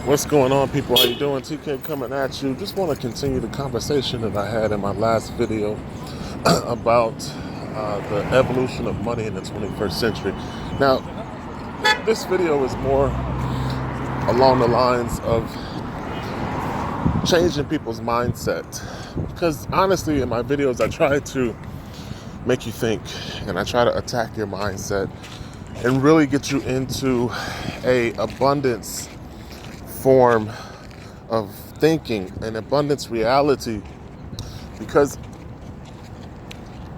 What's going on, people? How you doing? TK coming at you. Just want to continue the conversation that I had in my last video about the evolution of money in the 21st century. Now, this video is more along the lines of changing people's mindset. Because honestly, in my videos, I try to make you think and I try to attack your mindset and really get you into a abundance form of thinking, an abundance reality, because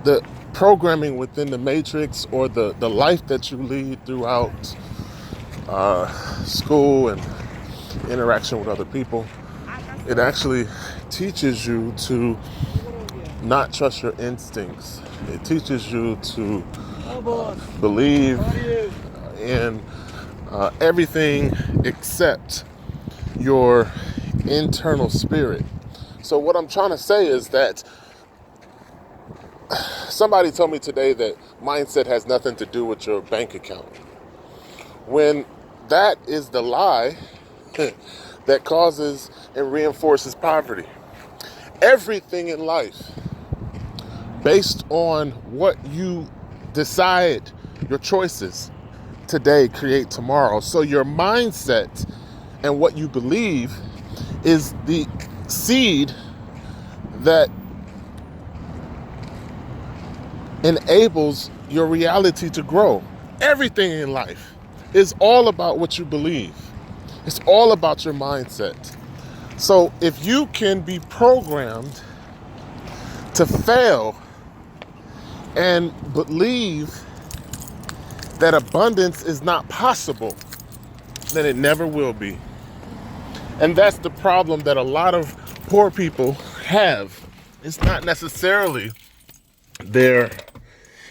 the programming within the matrix or the life that you lead throughout school and interaction with other people, it actually teaches you to not trust your instincts. It teaches you to believe in everything except your internal spirit. So what I'm trying to say is that somebody told me today that mindset has nothing to do with your bank account. When that is the lie that causes and reinforces poverty. Everything in life, based on what you decide, your choices today create tomorrow. So your mindset and what you believe is the seed that enables your reality to grow. Everything in life is all about what you believe. It's all about your mindset. So if you can be programmed to fail and believe that abundance is not possible, then it never will be. And that's the problem that a lot of poor people have. It's not necessarily their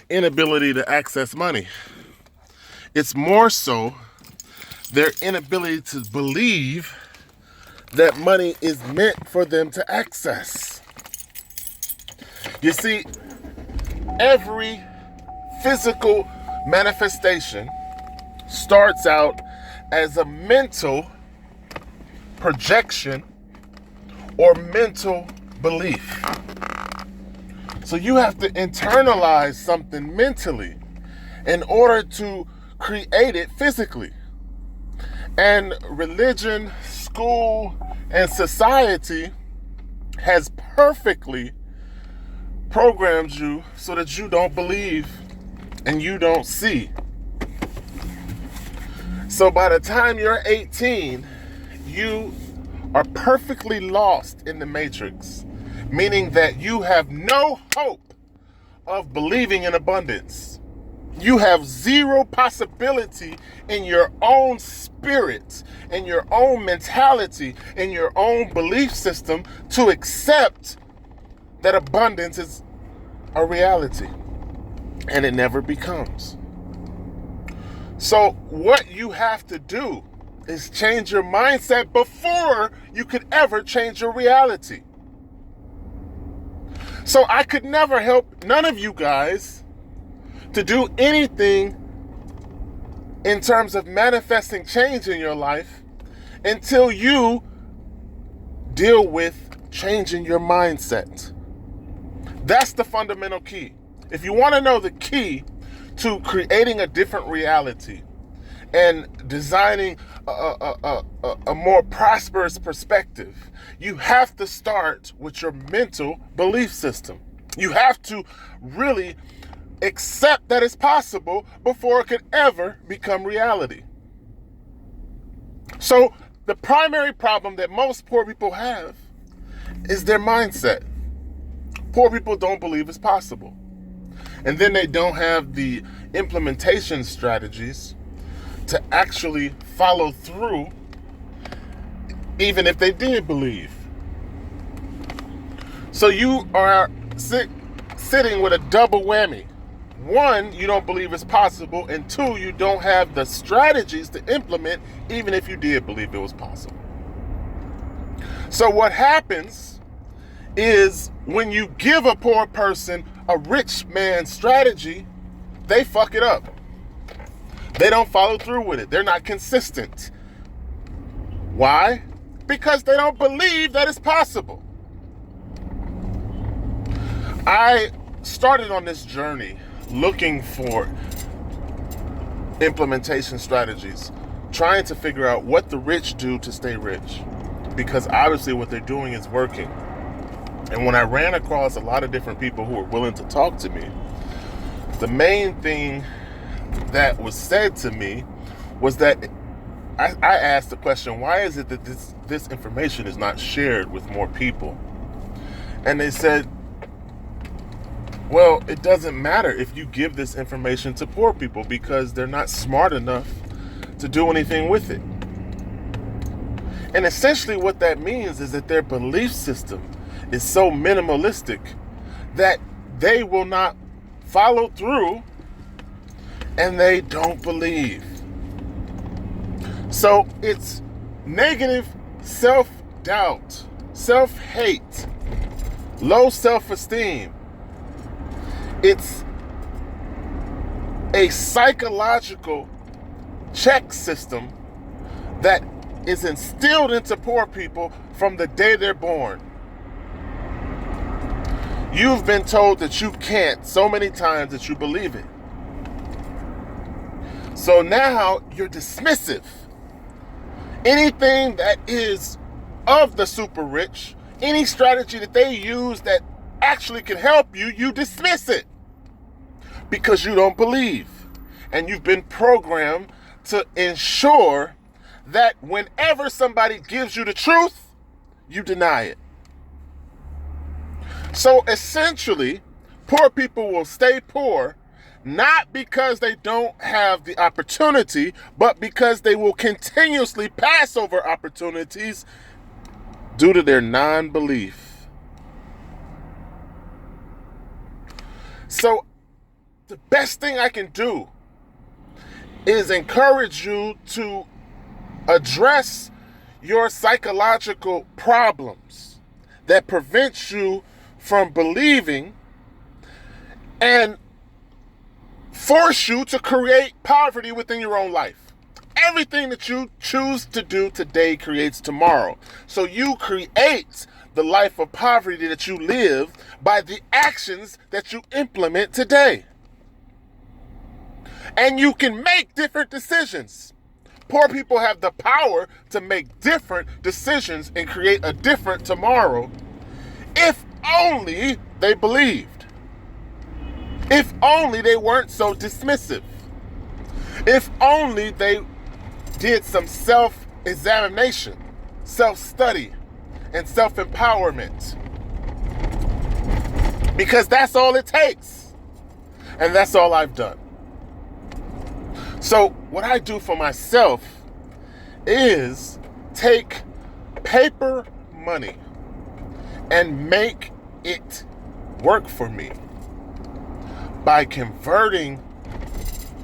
inability to access money. It's more so their inability to believe that money is meant for them to access. You see, every physical manifestation starts out as a mental projection or mental belief. So you have to internalize something mentally in order to create it physically. And religion, school, and society has perfectly programmed you so that you don't believe and you don't see. So by the time you're 18, you are perfectly lost in the matrix, meaning that you have no hope of believing in abundance. You have zero possibility in your own spirit, in your own mentality, in your own belief system to accept that abundance is a reality, and it never becomes. So what you have to do is change your mindset before you could ever change your reality. So I could never help none of you guys to do anything in terms of manifesting change in your life until you deal with changing your mindset. That's the fundamental key. If you want to know the key to creating a different reality and designing a more prosperous perspective, you have to start with your mental belief system. You have to really accept that it's possible before it could ever become reality. So the primary problem that most poor people have is their mindset. Poor people don't believe it's possible. And then they don't have the implementation strategies to actually follow through, even if they did believe. So you are sitting with a double whammy. One, you don't believe it's possible, and two, you don't have the strategies to implement, even if you did believe it was possible. So what happens is when you give a poor person a rich man's strategy, they fuck it up. They don't follow through with it. They're not consistent. Why? Because they don't believe that it's possible. I started on this journey looking for implementation strategies, trying to figure out what the rich do to stay rich, because obviously what they're doing is working. And when I ran across a lot of different people who were willing to talk to me, the main thing that was said to me was that I asked the question, why is it that this information is not shared with more people? And they said, well, it doesn't matter if you give this information to poor people because they're not smart enough to do anything with it. And essentially what that means is that their belief system is so minimalistic that they will not follow through and they don't believe. So it's negative self-doubt, self-hate, low self-esteem. It's a psychological check system that is instilled into poor people from the day they're born. You've been told that you can't so many times that you believe it. So now you're dismissive. Anything that is of the super rich, any strategy that they use that actually can help you, you dismiss it because you don't believe. And you've been programmed to ensure that whenever somebody gives you the truth, you deny it. So essentially, poor people will stay poor not because they don't have the opportunity, but because they will continuously pass over opportunities due to their non-belief. So the best thing I can do is encourage you to address your psychological problems that prevent you from believing and force you to create poverty within your own life. Everything that you choose to do today creates tomorrow. So you create the life of poverty that you live by the actions that you implement today. And you can make different decisions. Poor people have the power to make different decisions and create a different tomorrow if only they believed. If only they weren't so dismissive. If only they did some self-examination, self-study, and self-empowerment. Because that's all it takes. And that's all I've done. So what I do for myself is take paper money and make it work for me by converting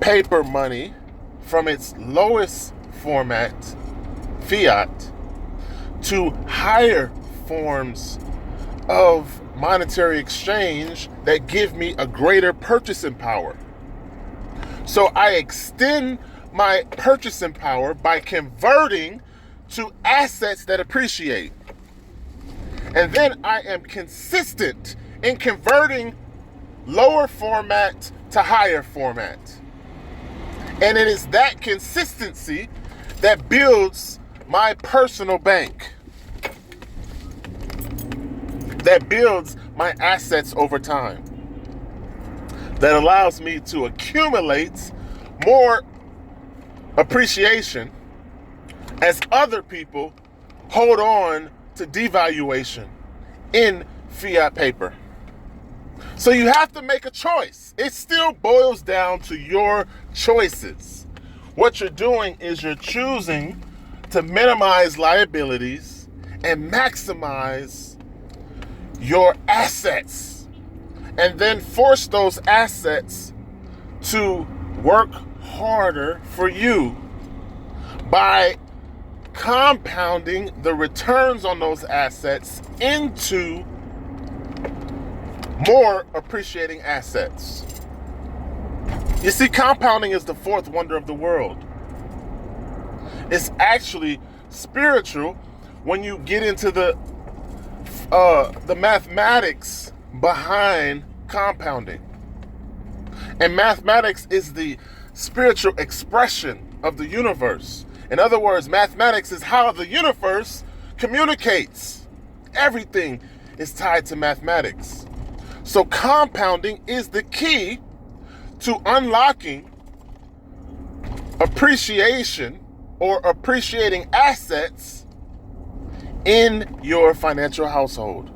paper money from its lowest format, fiat, to higher forms of monetary exchange that give me a greater purchasing power. So I extend my purchasing power by converting to assets that appreciate. And then I am consistent in converting lower format to higher format. And it is that consistency that builds my personal bank, that builds my assets over time, that allows me to accumulate more appreciation as other people hold on to devaluation in fiat paper. So you have to make a choice. It still boils down to your choices. What you're doing is you're choosing to minimize liabilities and maximize your assets, and then force those assets to work harder for you by compounding the returns on those assets into more appreciating assets. You see, compounding is the fourth wonder of the world. It's actually spiritual when you get into the mathematics behind compounding. And mathematics is the spiritual expression of the universe. In other words, mathematics is how the universe communicates. Everything is tied to mathematics. So compounding is the key to unlocking appreciation or appreciating assets in your financial household.